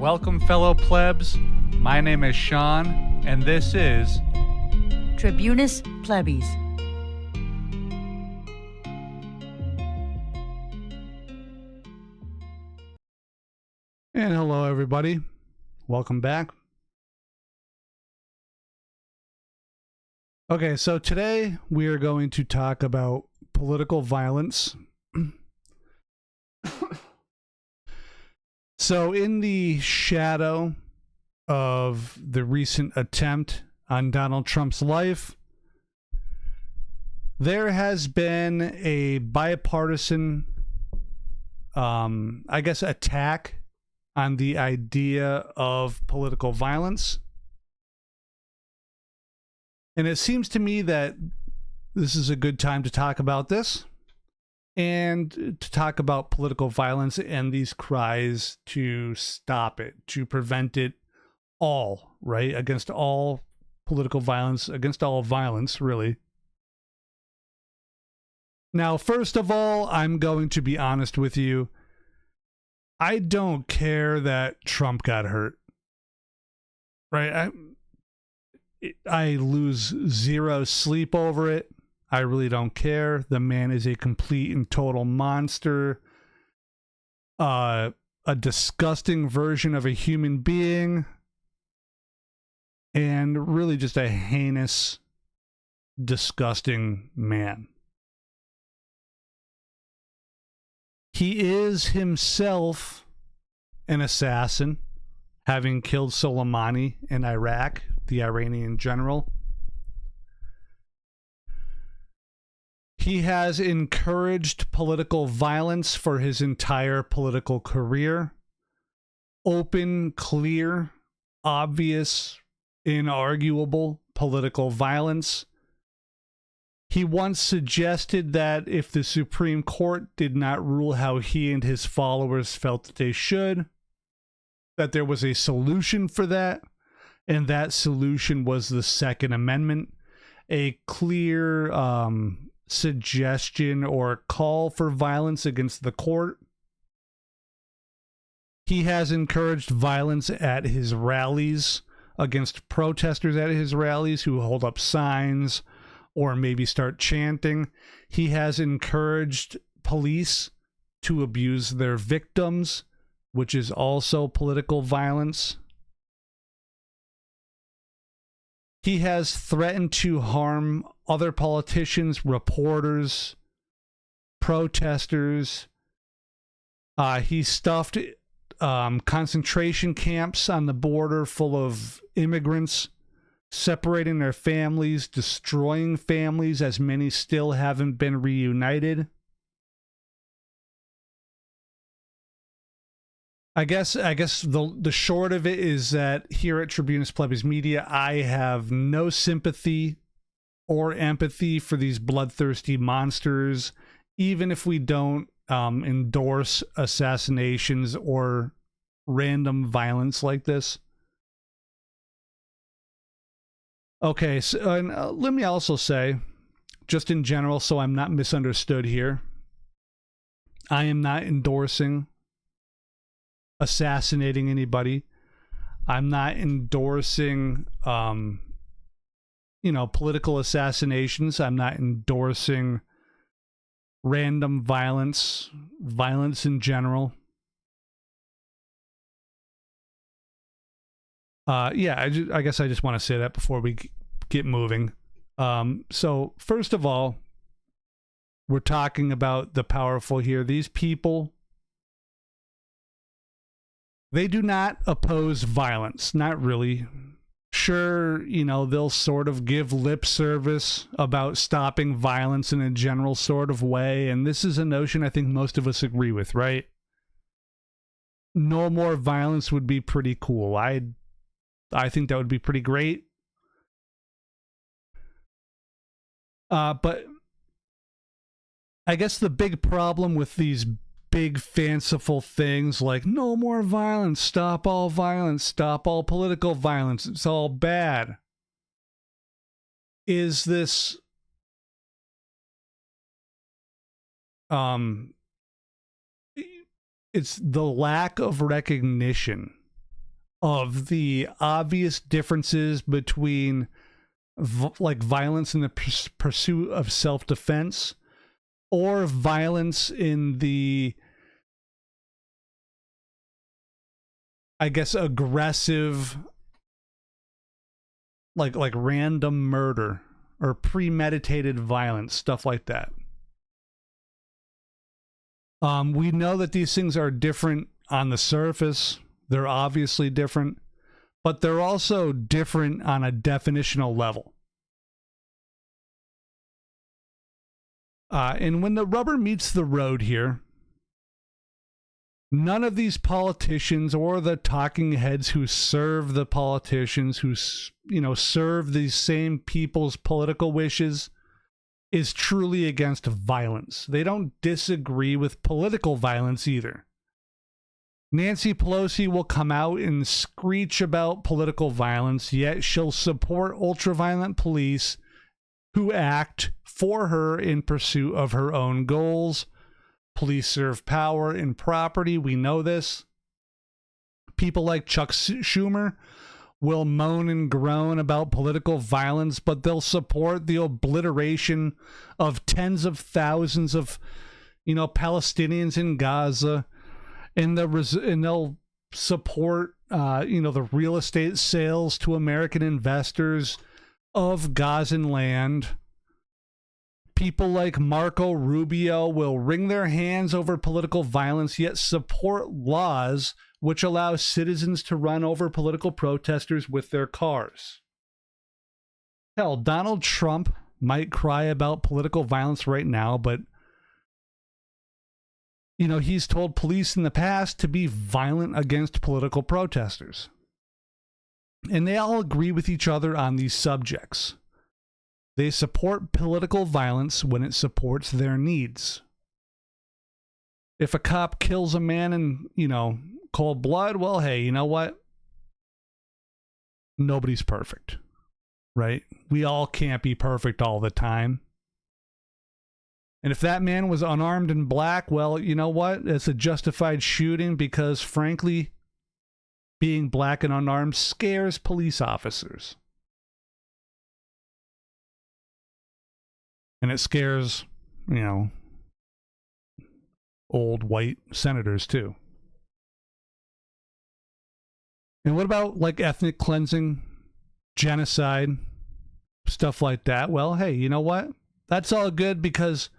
Welcome, fellow plebs. My name is Sean, and this is Tribunus Plebis. And hello, everybody. Welcome back. Okay, so today we are going to talk about political violence. So, in the shadow of the recent attempt on Donald Trump's life, there has been a bipartisan, attack on the idea of political violence. And it seems to me that this is a good time to talk about this and to talk about political violence and these cries to stop it, to prevent it all, right? Against all political violence, against all violence, really. Now, first of all, I'm going to be honest with you. I don't care that Trump got hurt, right? I lose zero sleep over it. I really don't care. The man is a complete and total monster, a disgusting version of a human being, and really just a heinous, disgusting man. He is himself an assassin, having killed Soleimani in Iraq, the Iranian general. He has encouraged political violence for his entire political career. Open, clear, obvious, inarguable political violence. He once suggested that if the Supreme Court did not rule how he and his followers felt that they should, that there was a solution for that, and that solution was the Second Amendment, a clear suggestion or call for violence against the court. He has encouraged violence at his rallies, against protesters at his rallies who hold up signs or maybe start chanting. He has encouraged police to abuse their victims, which is also political violence. He has threatened to harm other politicians, reporters, protesters. He stuffed concentration camps on the border full of immigrants, separating their families, destroying families, as many still haven't been reunited. I guess the short of it is that here at Tribunus Plebis Media, I have no sympathy or empathy for these bloodthirsty monsters, even if we don't endorse assassinations or random violence like this. Okay, so let me also say, just in general, so I'm not misunderstood here, I am not endorsing assassinating anybody. I'm not endorsing political assassinations. I'm not endorsing random violence in general. I guess I just want to say that before we get moving. So first of all, we're talking about the powerful here. These people, they do not oppose violence, not really. Sure, they'll sort of give lip service about stopping violence in a general sort of way, and this is a notion I think most of us agree with, right? No more violence would be pretty cool. I think that would be pretty great. But I guess the big problem with these big fanciful things like no more violence, stop all political violence, it's all bad, is this it's the lack of recognition of the obvious differences between violence in the pursuit of self-defense or violence in the, I guess, aggressive, like random murder or premeditated violence, stuff like that. We know that these things are different on the surface. They're obviously different, but they're also different on a definitional level. And when the rubber meets the road here, none of these politicians or the talking heads who serve the politicians, who, serve these same people's political wishes, is truly against violence. They don't disagree with political violence either. Nancy Pelosi will come out and screech about political violence, yet she'll support ultraviolent police who act for her in pursuit of her own goals. Police serve power and property. We know this. People like Chuck Schumer will moan and groan about political violence, but they'll support the obliteration of tens of thousands of, Palestinians in Gaza, and they'll support, the real estate sales to American investors of Gazan land. People like Marco Rubio will wring their hands over political violence, yet support laws which allow citizens to run over political protesters with their cars. Hell, Donald Trump might cry about political violence right now, but he's told police in the past to be violent against political protesters. And they all agree with each other on these subjects. They support political violence when it supports their needs. If a cop kills a man in, cold blood, well, hey, you know what? Nobody's perfect, right? We all can't be perfect all the time. And if that man was unarmed and black, well, you know what? It's a justified shooting because, frankly, being black and unarmed scares police officers. And it scares, old white senators too. And what about ethnic cleansing, genocide, stuff like that? Well, hey, you know what? That's all good because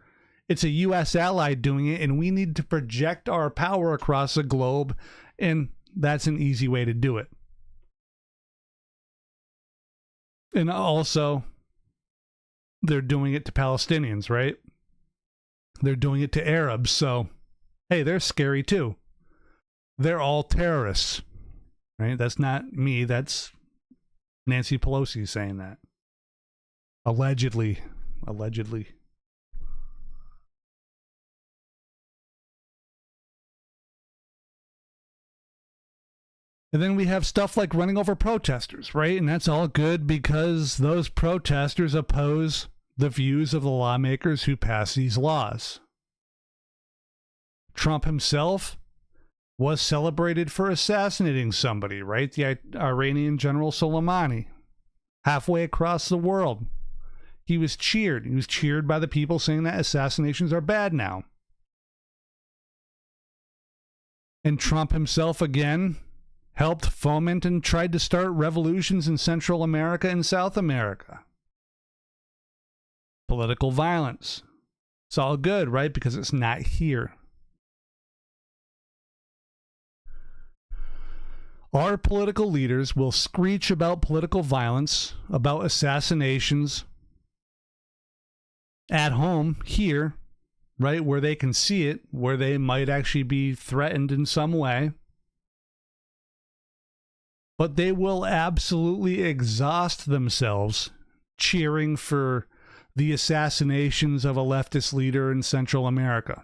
it's a U.S. ally doing it, and we need to project our power across the globe, and that's an easy way to do it. And also, they're doing it to Palestinians, right? They're doing it to Arabs, so, hey, they're scary too. They're all terrorists, right? That's not me, that's Nancy Pelosi saying that. Allegedly. And then we have stuff like running over protesters, right? And that's all good because those protesters oppose the views of the lawmakers who pass these laws. Trump himself was celebrated for assassinating somebody, right? The Iranian General Soleimani. Halfway across the world. He was cheered. He was cheered by the people saying that assassinations are bad now. And Trump himself, again, helped foment and tried to start revolutions in Central America and South America. Political violence. It's all good, right? Because it's not here. Our political leaders will screech about political violence, about assassinations at home, here, right, where they can see it, where they might actually be threatened in some way. But they will absolutely exhaust themselves cheering for the assassinations of a leftist leader in Central America.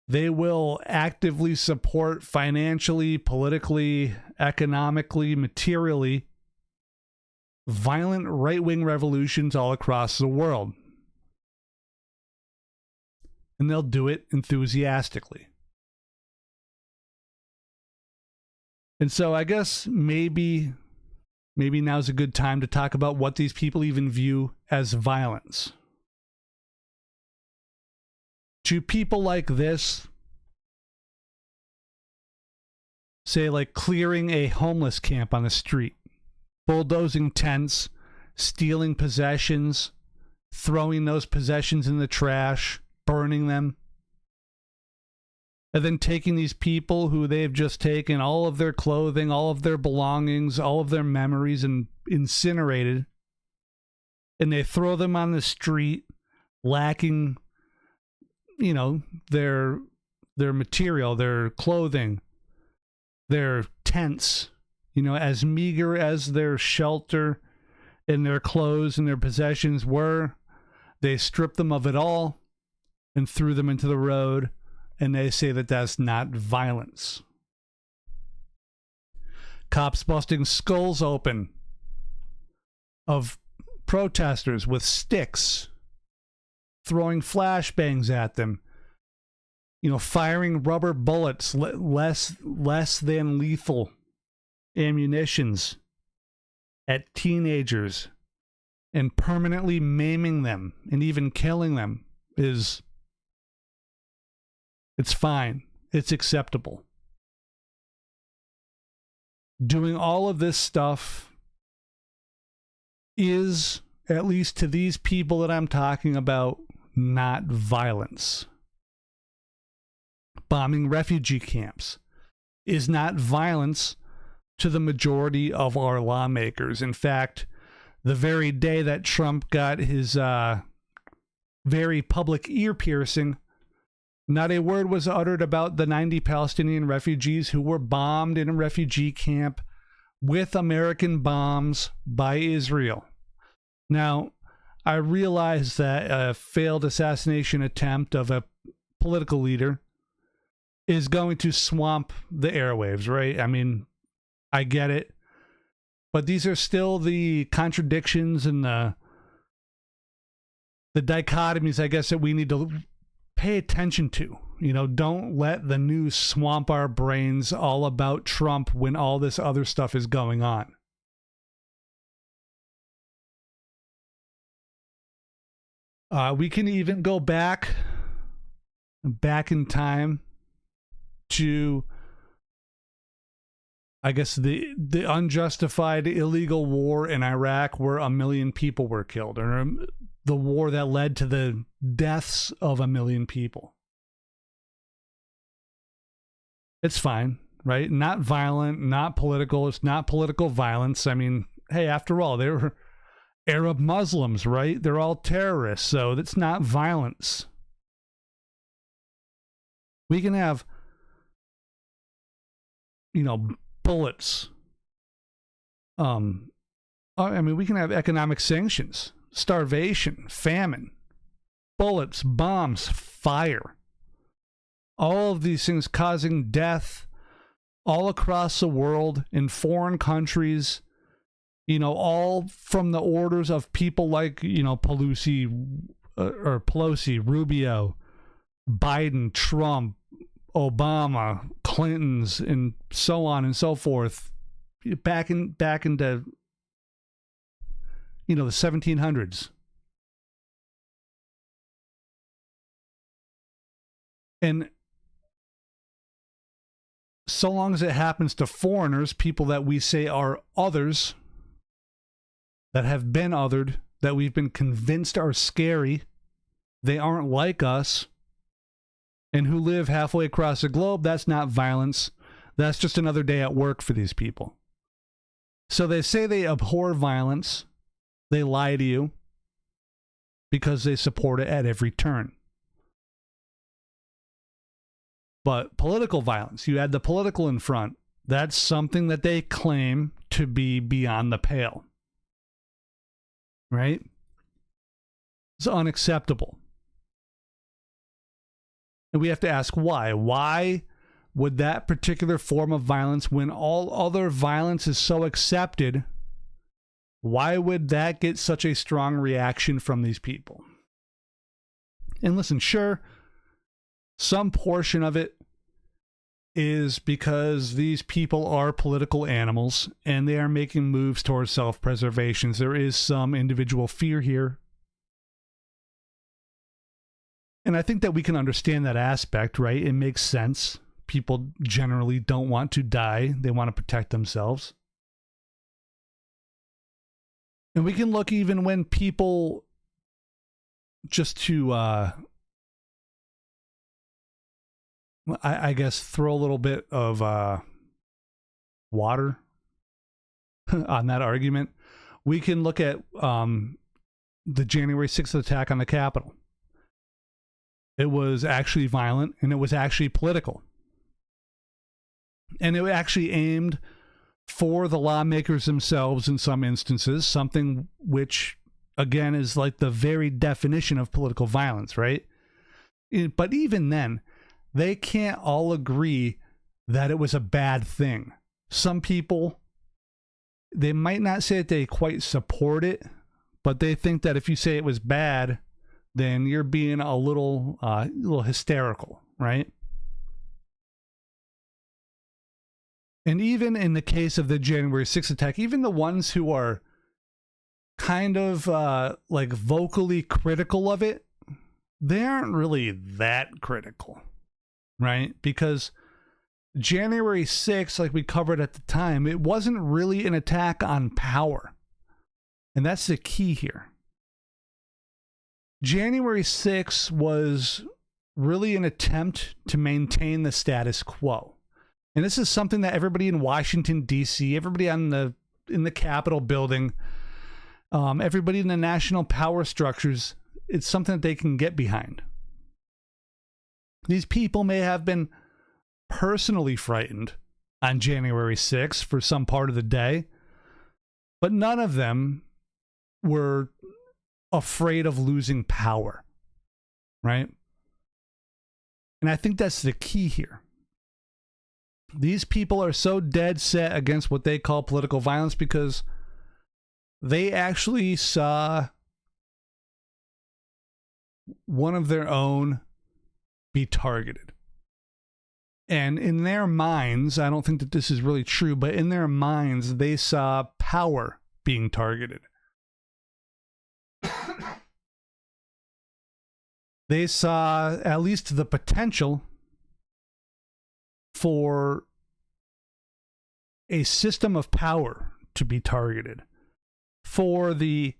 They will actively support financially, politically, economically, materially, violent right-wing revolutions all across the world. And they'll do it enthusiastically. And so I guess maybe now's a good time to talk about what these people even view as violence. To people like this, say like clearing a homeless camp on the street, bulldozing tents, stealing possessions, throwing those possessions in the trash, burning them, and then taking these people who they've just taken all of their clothing, all of their belongings, all of their memories, and incinerated, and they throw them on the street, lacking, you know, their material, their clothing, their tents, you know, as meager as their shelter and their clothes and their possessions were. They stripped them of it all and threw them into the road, and they say that that's not violence. Cops busting skulls open of protesters with sticks, throwing flashbangs at them, you know, firing rubber bullets, less than lethal ammunitions at teenagers, and permanently maiming them and even killing them it's fine. It's acceptable. Doing all of this stuff is, at least to these people that I'm talking about, not violence. Bombing refugee camps is not violence to the majority of our lawmakers. In fact, the very day that Trump got his very public ear piercing, not a word was uttered about the 90 Palestinian refugees who were bombed in a refugee camp with American bombs by Israel. Now, I realize that a failed assassination attempt of a political leader is going to swamp the airwaves, right? I mean, I get it. But these are still the contradictions and the dichotomies, I guess, that we need to pay attention to. You know, don't let the news swamp our brains all about Trump when all this other stuff is going on. We can even go back in time to, I guess, the unjustified illegal war in Iraq where 1 million people were killed, or the war that led to the deaths of 1 million people. It's fine, right? Not violent, not political. It's not political violence. I mean, hey, after all, they were Arab Muslims, right? They're all terrorists, so that's not violence. We can have, you know, bullets. I mean, we can have economic sanctions, starvation, famine, bullets, bombs, fire. All of these things causing death all across the world in foreign countries, you know, all from the orders of people like, you know, Pelosi, Rubio, Biden, Trump, Obama, Clintons, and so on and so forth, back into, you know, the 1700s. And so long as it happens to foreigners, people that we say are others, that have been othered, that we've been convinced are scary, they aren't like us, and who live halfway across the globe, that's not violence. That's just another day at work for these people. So they say they abhor violence. They lie to you because they support it at every turn. But political violence, you add the political in front, that's something that they claim to be beyond the pale. Right? It's unacceptable. And we have to ask why. Why would that particular form of violence, when all other violence is so accepted, why would that get such a strong reaction from these people? And listen, sure, some portion of it is because these people are political animals and they are making moves towards self-preservation. There is some individual fear here. And I think that we can understand that aspect, right? It makes sense. People generally don't want to die. They want to protect themselves. And we can look even when people, just to, I guess, throw a little bit of water on that argument. We can look at the January 6th attack on the Capitol. It was actually violent, and it was actually political. And it actually aimed for the lawmakers themselves in some instances, something which, again, is like the very definition of political violence, right? But even then, they can't all agree that it was a bad thing. Some people, they might not say that they quite support it, but they think that if you say it was bad, then you're being a little hysterical, right? And even in the case of the January 6th attack, even the ones who are kind of like vocally critical of it, they aren't really that critical, right? Because January 6th, like we covered at the time, it wasn't really an attack on power. And that's the key here. January 6th was really an attempt to maintain the status quo. And this is something that everybody in Washington, D.C., everybody in the Capitol building, everybody in the national power structures, it's something that they can get behind. These people may have been personally frightened on January 6th for some part of the day, but none of them were afraid of losing power, right? And I think that's the key here. These people are so dead set against what they call political violence because they actually saw one of their own be targeted. And in their minds, I don't think that this is really true, but in their minds, they saw power being targeted. They saw at least the potential for a system of power to be targeted, for the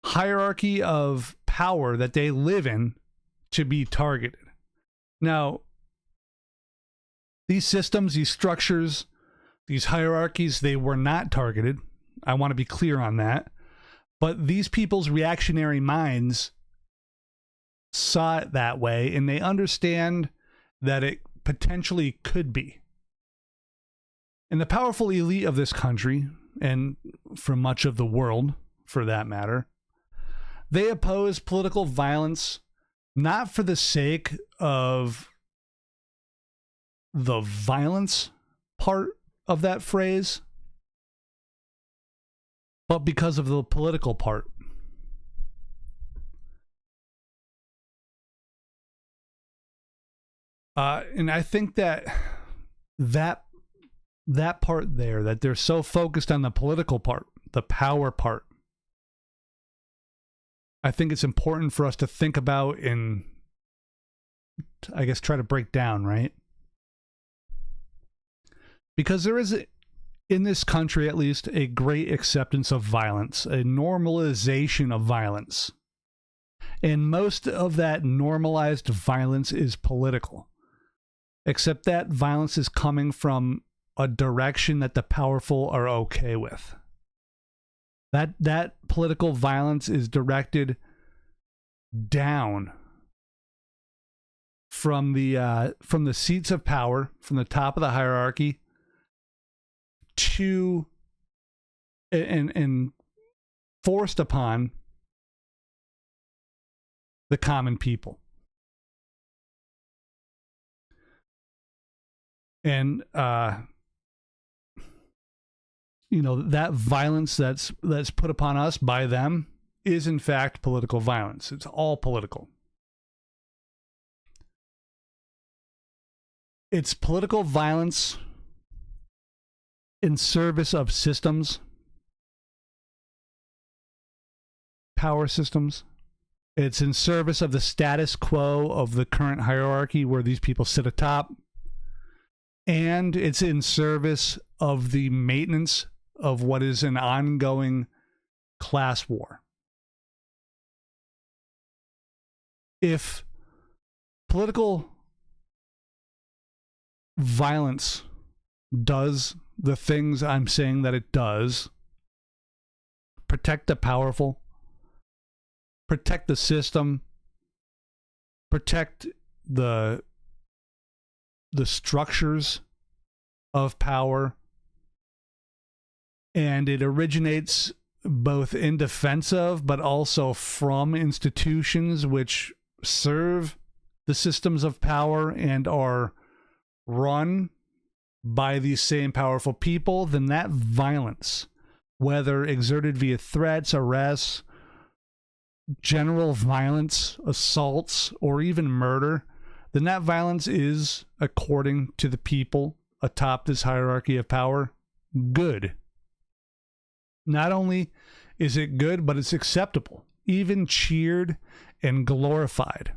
hierarchy of power that they live in to be targeted. Now, these systems, these structures, these hierarchies, they were not targeted. I want to be clear on that. But these people's reactionary minds saw it that way, and they understand that it potentially could be. And the powerful elite of this country, and for much of the world, for that matter, they oppose political violence not for the sake of the violence part of that phrase, but because of the political part. And I think that part there, that they're so focused on the political part, the power part, I think it's important for us to think about and, I guess, try to break down, right? Because there is, in this country at least, a great acceptance of violence, a normalization of violence. And most of that normalized violence is political. Except that violence is coming from a direction that the powerful are okay with. That political violence is directed down from the seats of power, from the top of the hierarchy, to and forced upon the common people. And that violence that's put upon us by them is in fact political violence. It's all political. It's political violence in service of systems, power systems. It's in service of the status quo of the current hierarchy where these people sit atop. And it's in service of the maintenance of what is an ongoing class war. If political violence does the things I'm saying that it does, protect the powerful, protect the system, protect the structures of power, and it originates both in defense of but also from institutions which serve the systems of power and are run by these same powerful people, then that violence, whether exerted via threats, arrests, general violence, assaults, or even murder, then that violence is, according to the people atop this hierarchy of power, good. Not only is it good, but it's acceptable, even cheered and glorified.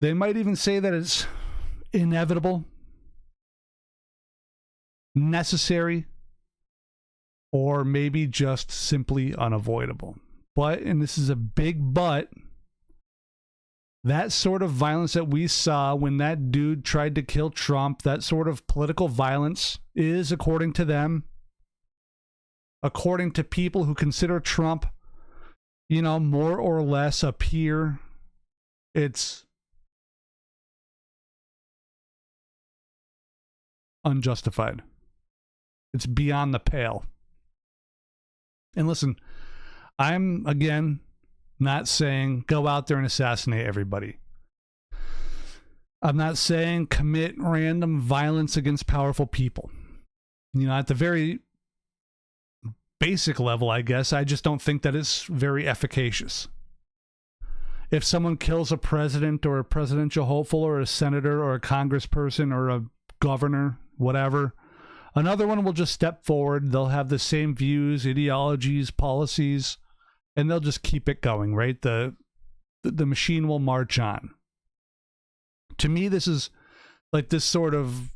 They might even say that it's inevitable, necessary, or maybe just simply unavoidable. But, and this is a big but, that sort of violence that we saw when that dude tried to kill Trump, that sort of political violence is, according to them, according to people who consider Trump, you know, more or less a peer, it's unjustified. It's beyond the pale. And listen, I'm, again, not saying go out there and assassinate everybody. I'm not saying commit random violence against powerful people. You know, at the very basic level, I guess, I just don't think that it's very efficacious. If someone kills a president or a presidential hopeful or a senator or a congressperson or a governor, whatever, another one will just step forward. They'll have the same views, ideologies, policies, and they'll just keep it going, right? The machine will march on. To me, this is like this sort of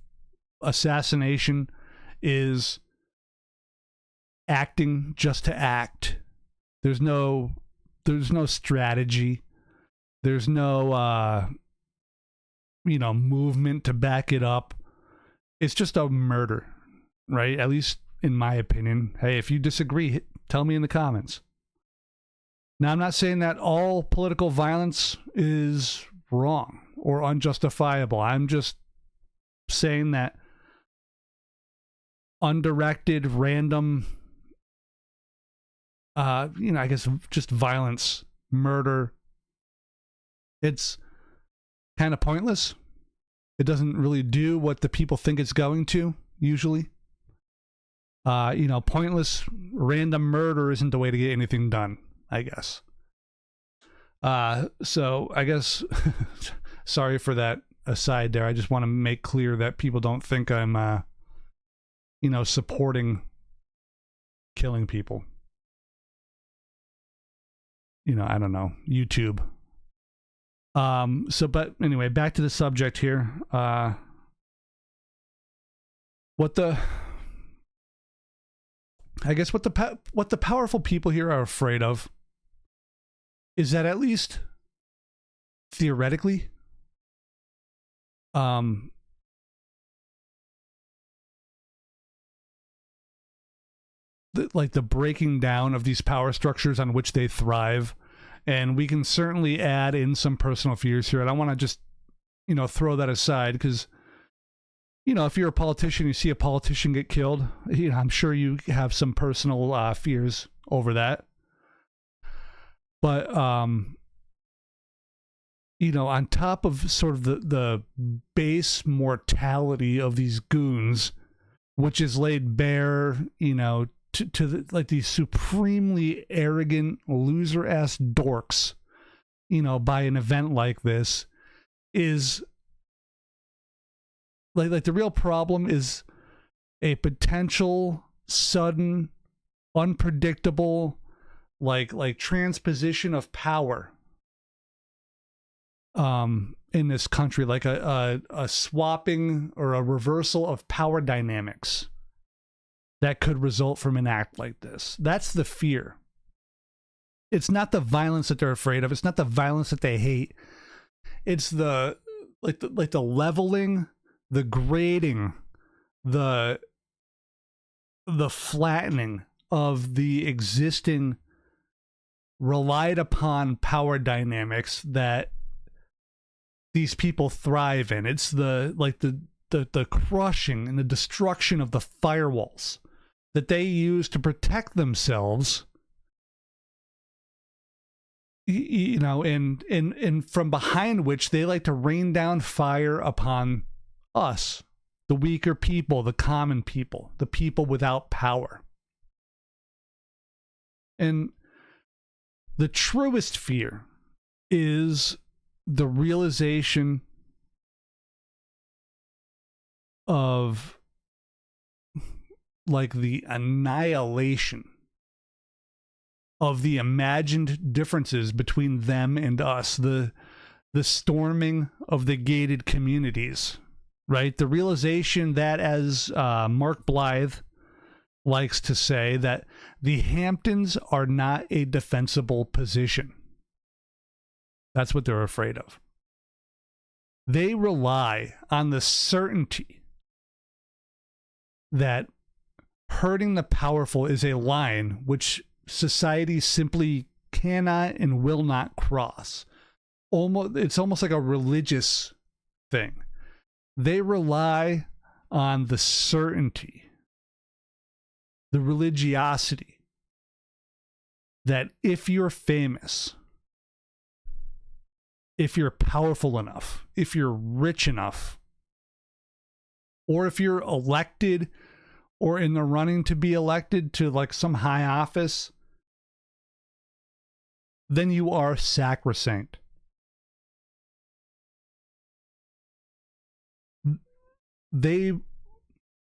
assassination is acting just to act. There's no strategy. There's no movement to back it up. It's just a murder, right? At least in my opinion. Hey, if you disagree, tell me in the comments. Now, I'm not saying that all political violence is wrong or unjustifiable. I'm just saying that undirected, random, I guess just violence, murder, it's kind of pointless. It doesn't really do what the people think it's going to, usually. Pointless, random murder isn't the way to get anything done, I guess. So I guess, sorry for that aside there. I just want to make clear that people don't think I'm, supporting killing people. I don't know, YouTube. But anyway, back to the subject here. What the powerful people here are afraid of is that, at least theoretically, the breaking down of these power structures on which they thrive. And we can certainly add in some personal fears here. I don't want to just, throw that aside because, if you're a politician, you see a politician get killed, I'm sure you have some personal fears over that. But, on top of sort of the base mortality of these goons, which is laid bare, to these supremely arrogant loser-ass dorks, by an event like this, is Like the real problem is a potential sudden, unpredictable, like transposition of power in this country, like a swapping or a reversal of power dynamics that could result from an act like this. That's the fear. It's not the violence that they're afraid of. It's not the violence that they hate. It's the leveling, the grading, the flattening of the existing relied upon power dynamics that these people thrive in. It's the crushing and the destruction of the firewalls that they use to protect themselves, you know, and from behind which they like to rain down fire upon us, the weaker people, the common people, the people without power. And the truest fear is the realization of like the annihilation of the imagined differences between them and us, the storming of the gated communities, right? The realization that, as Mark Blythe likes to say, that the Hamptons are not a defensible position. That's what they're afraid of. They rely on the certainty that hurting the powerful is a line which society simply cannot and will not cross. It's almost like a religious thing. They rely on the certainty, the religiosity, that if you're famous, if you're powerful enough, if you're rich enough, or if you're elected or in the running to be elected to like some high office, then you are sacrosanct. They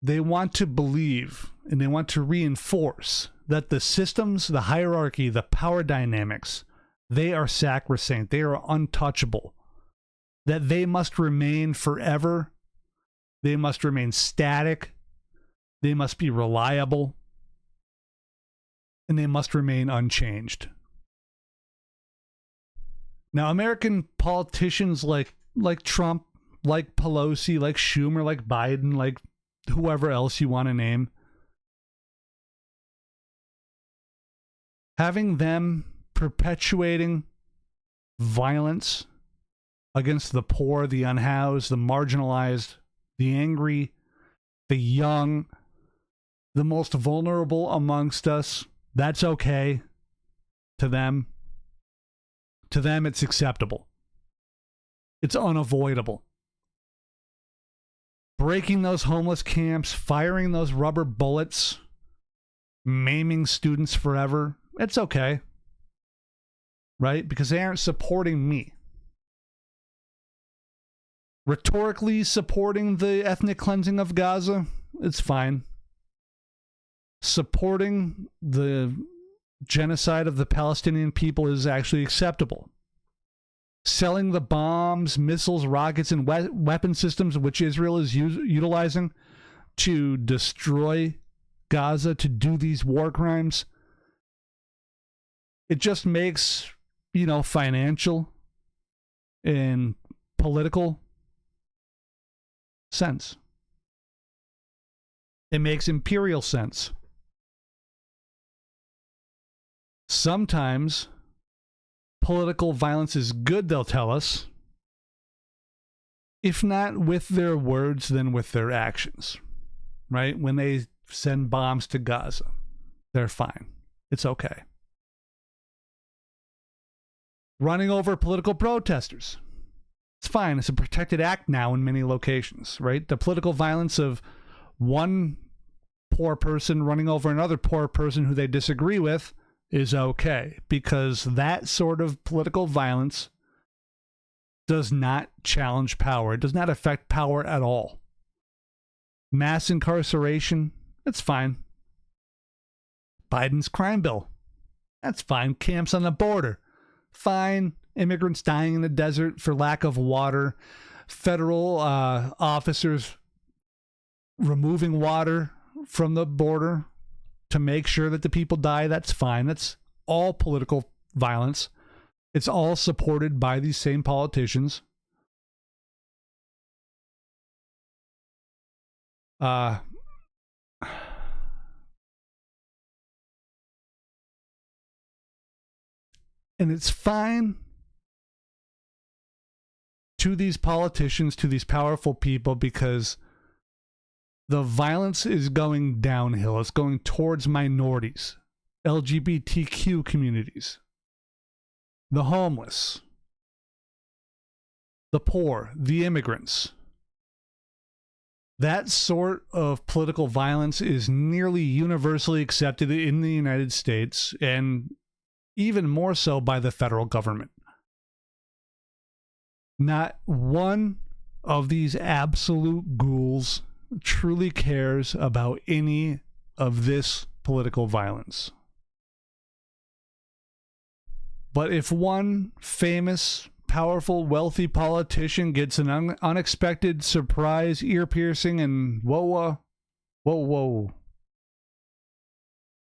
want to believe and they want to reinforce that the systems, the hierarchy, the power dynamics, they are sacrosanct. They are untouchable. That they must remain forever. They must remain static. They must be reliable. And they must remain unchanged. Now, American politicians like Trump, like Pelosi, like Schumer, like Biden, like whoever else you want to name, having them perpetuating violence against the poor, the unhoused, the marginalized, the angry, the young, the most vulnerable amongst us, that's okay to them. To them, it's acceptable. It's unavoidable. Breaking those homeless camps, firing those rubber bullets, maiming students forever, it's okay. Right? Because they aren't supporting me. Rhetorically supporting the ethnic cleansing of Gaza, it's fine. Supporting the genocide of the Palestinian people is actually acceptable. Selling the bombs, missiles, rockets, and weapon systems which Israel is utilizing to destroy Gaza, to do these war crimes, it just makes, you know, financial and political sense. It makes imperial sense. Sometimes political violence is good, they'll tell us. If not with their words, then with their actions. Right? When they send bombs to Gaza, they're fine. It's okay. Running over political protesters. It's fine. It's a protected act now in many locations, right? The political violence of one poor person running over another poor person who they disagree with is okay, because that sort of political violence does not challenge power. It does not affect power at all. Mass incarceration, that's fine. Biden's crime bill, that's fine. Camps on the border, fine. Immigrants dying in the desert for lack of water. Federal officers removing water from the border to make sure that the people die, that's fine. That's all political violence. It's all supported by these same politicians. And it's fine to these politicians, to these powerful people, because the violence is going downhill. It's going towards minorities, LGBTQ communities, the homeless, the poor, the immigrants. That sort of political violence is nearly universally accepted in the United States, and even more so by the federal government. Not one of these absolute ghouls truly cares about any of this political violence. But if one famous, powerful, wealthy politician gets an unexpected surprise, ear-piercing, and whoa,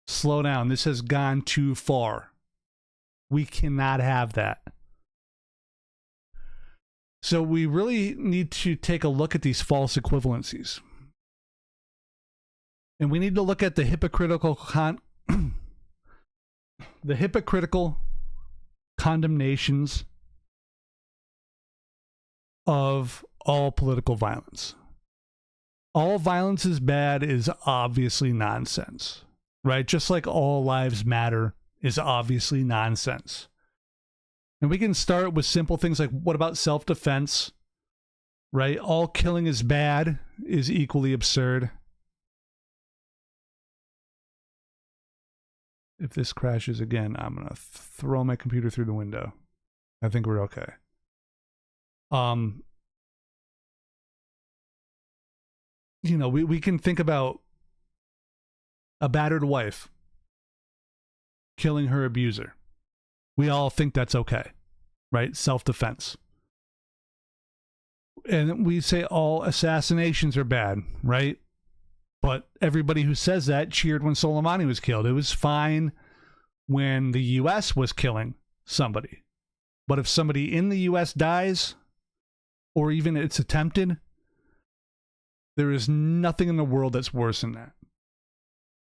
slow down, this has gone too far. We cannot have that. So we really need to take a look at these false equivalencies. And we need to look at the hypocritical condemnations of all political violence. All violence is bad is obviously nonsense, right? Just like all lives matter is obviously nonsense. And we can start with simple things like, what about self-defense, right? All killing is bad is equally absurd. If this crashes again, I'm going to throw my computer through the window. I think we're okay. You know, we can think about a battered wife killing her abuser. We all think that's okay, right? Self-defense. And we say all assassinations are bad, right? But everybody who says that cheered when Soleimani was killed. It was fine when the U.S. was killing somebody. But if somebody in the U.S. dies, or even it's attempted, there is nothing in the world that's worse than that,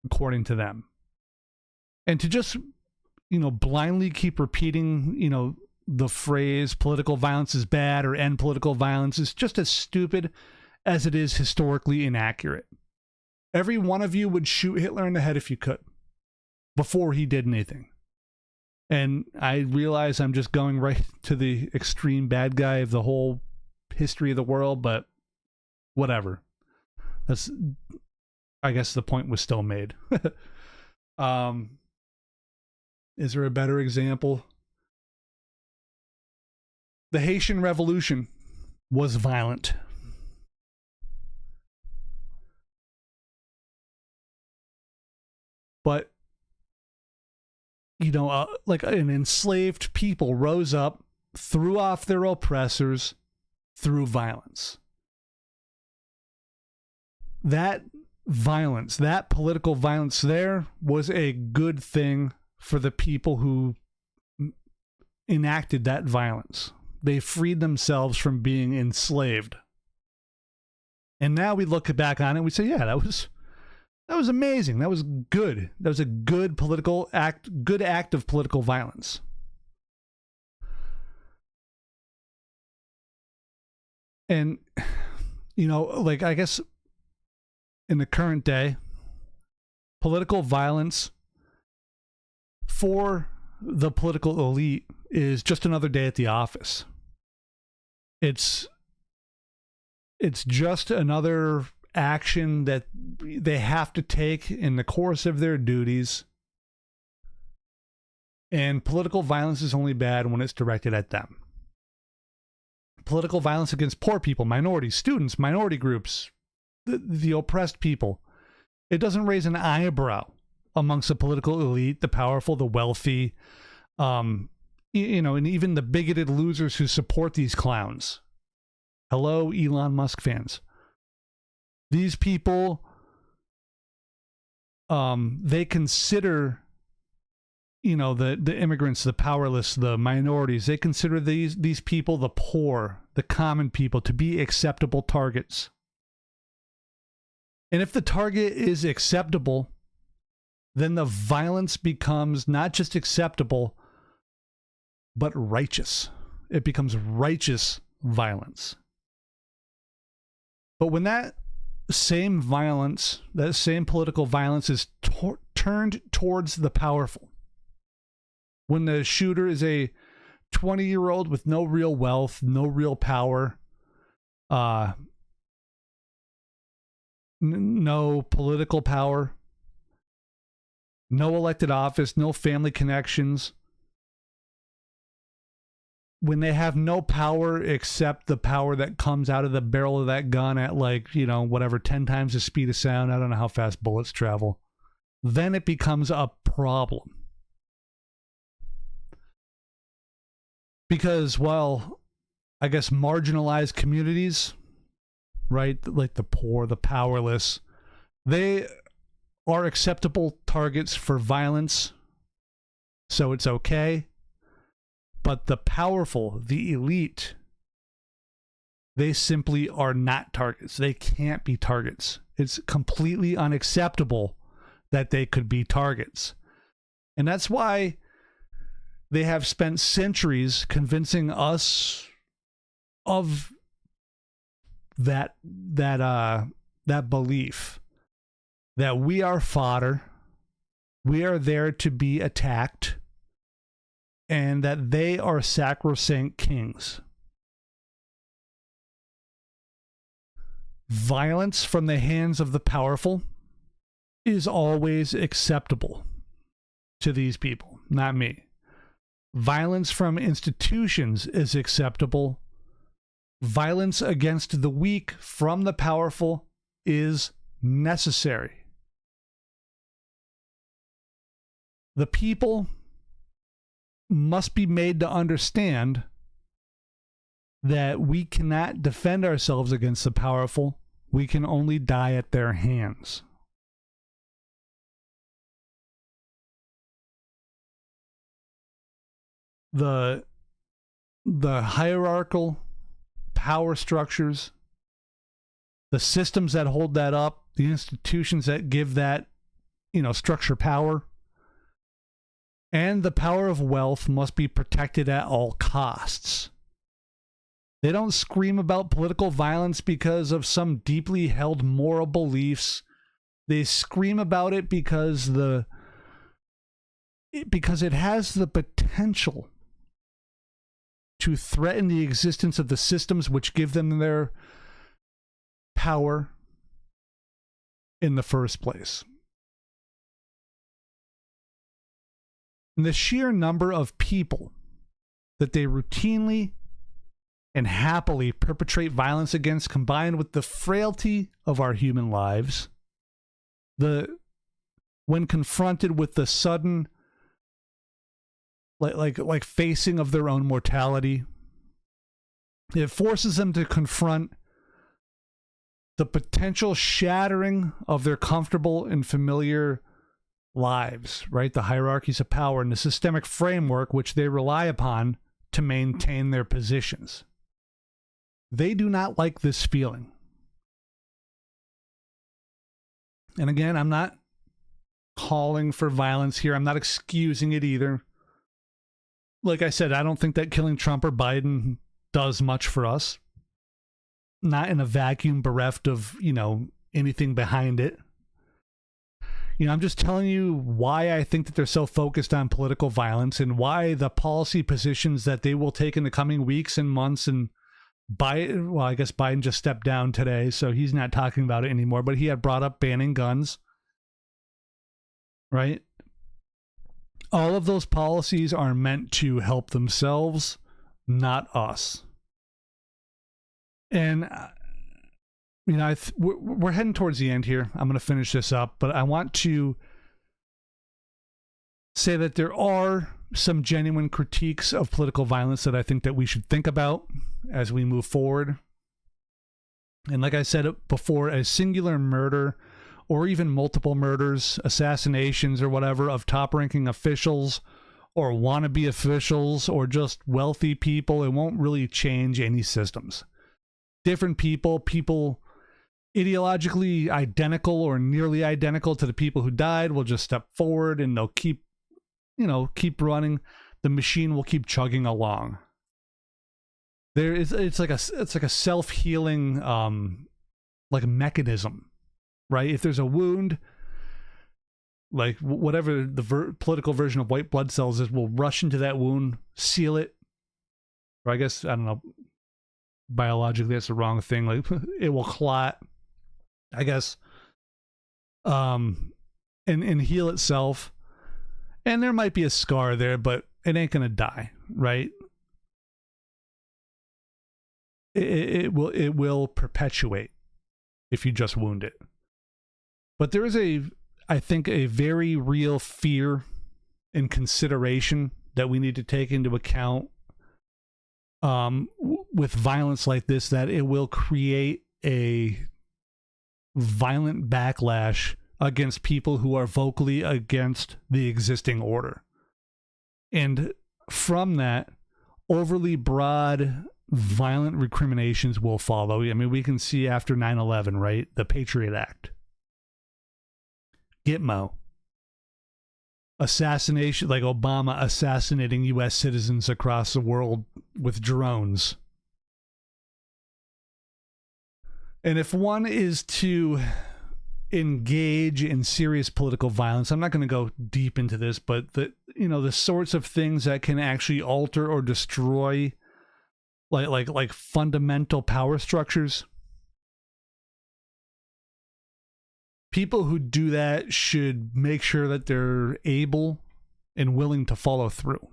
according to them. And to just, you know, blindly keep repeating, you know, the phrase political violence is bad or end political violence is just as stupid as it is historically inaccurate. Every one of you would shoot Hitler in the head if you could, before he did anything. And I realize I'm just going right to the extreme bad guy of the whole history of the world, but whatever. That's, I guess the point was still made. Is there a better example? The Haitian Revolution was violent. But, you know, like an enslaved people rose up, threw off their oppressors through violence. That violence, that political violence there was a good thing for the people who enacted that violence. They freed themselves from being enslaved. And now we look back on it and we say, yeah, that was amazing. That was good. That was a good political act, good act of political violence. And, you know, like, I guess in the current day, political violence for the political elite is just another day at the office. It's just another action that they have to take in the course of their duties. And political violence is only bad when it's directed at them. Political violence against poor people, minorities, students, minority groups, the oppressed people. It doesn't raise an eyebrow amongst the political elite, the powerful, the wealthy, and even the bigoted losers who support these clowns. Hello, Elon Musk fans. These people, they consider, the immigrants, the powerless, the minorities, they consider these people, the poor, the common people, to be acceptable targets. And if the target is acceptable, then the violence becomes not just acceptable, but righteous. It becomes righteous violence. But when that same violence, that same political violence is turned towards the powerful, when the shooter is a 20-year-old with no real wealth, no real power, no political power, no elected office, no family connections, when they have no power except the power that comes out of the barrel of that gun at 10 times the speed of sound, I don't know how fast bullets travel, then it becomes a problem. Because, I guess marginalized communities, right, like the poor, the powerless, they are acceptable targets for violence, so it's okay. But the powerful, the elite, they simply are not targets. They can't be targets. It's completely unacceptable that they could be targets. And that's why they have spent centuries convincing us of that belief that we are fodder, we are there to be attacked, and that they are sacrosanct kings. Violence from the hands of the powerful is always acceptable to these people, not me. Violence from institutions is acceptable. Violence against the weak from the powerful is necessary. The people must be made to understand that we cannot defend ourselves against the powerful. We can only die at their hands. The hierarchical power structures, the systems that hold that up, the institutions that give that, structure power, and the power of wealth must be protected at all costs. They don't scream about political violence because of some deeply held moral beliefs. They scream about it because it has the potential to threaten the existence of the systems which give them their power in the first place. And the sheer number of people that they routinely and happily perpetrate violence against, combined with the frailty of our human lives, when confronted with the sudden like facing of their own mortality, it forces them to confront the potential shattering of their comfortable and familiar lives, right? The hierarchies of power and the systemic framework which they rely upon to maintain their positions. They do not like this feeling. And again, I'm not calling for violence here. I'm not excusing it either. Like I said, I don't think that killing Trump or Biden does much for us. Not in a vacuum bereft of, anything behind it. I'm just telling you why I think that they're so focused on political violence and why the policy positions that they will take in the coming weeks and months, and I guess Biden just stepped down today, so he's not talking about it anymore, but he had brought up banning guns, right? All of those policies are meant to help themselves, not us. And, you know, we're heading towards the end here. I'm going to finish this up, but I want to say that there are some genuine critiques of political violence that I think that we should think about as we move forward. And like I said before, a singular murder or even multiple murders, assassinations or whatever of top-ranking officials or wannabe officials or just wealthy people, it won't really change any systems. Different people ideologically identical or nearly identical to the people who died will just step forward and they'll keep running. The machine will keep chugging along. It's like a self-healing like mechanism, right? If there's a wound, like whatever the political version of white blood cells is, will rush into that wound, seal it. Or I guess, I don't know, biologically that's the wrong thing. Like it will clot, I guess, and heal itself. And there might be a scar there, but it ain't gonna die, right? It will perpetuate if you just wound it. But there is I think a very real fear and consideration that we need to take into account with violence like this, that it will create a violent backlash against people who are vocally against the existing order. And from that, overly broad, violent recriminations will follow. I mean, we can see after 9/11, right? The Patriot Act. Gitmo. Assassination, like Obama assassinating U.S. citizens across the world with drones. And if one is to engage in serious political violence, I'm not going to go deep into this, but the sorts of things that can actually alter or destroy like fundamental power structures. People who do that should make sure that they're able and willing to follow through.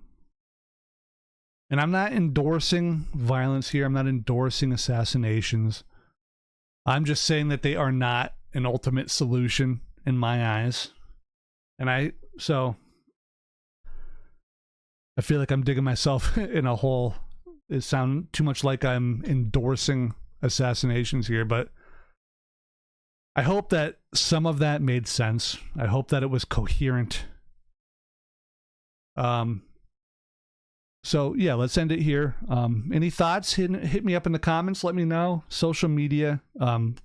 And I'm not endorsing violence here. I'm not endorsing assassinations. I'm just saying that they are not an ultimate solution in my eyes. And I feel like I'm digging myself in a hole. It sounds too much like I'm endorsing assassinations here, but I hope that some of that made sense. I hope that it was coherent. So yeah, let's end it here. Any thoughts? Hit me up in the comments. Let me know. Social media,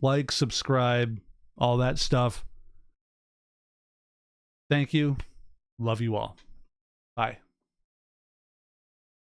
like, subscribe, all that stuff. Thank you. Love you all. Bye.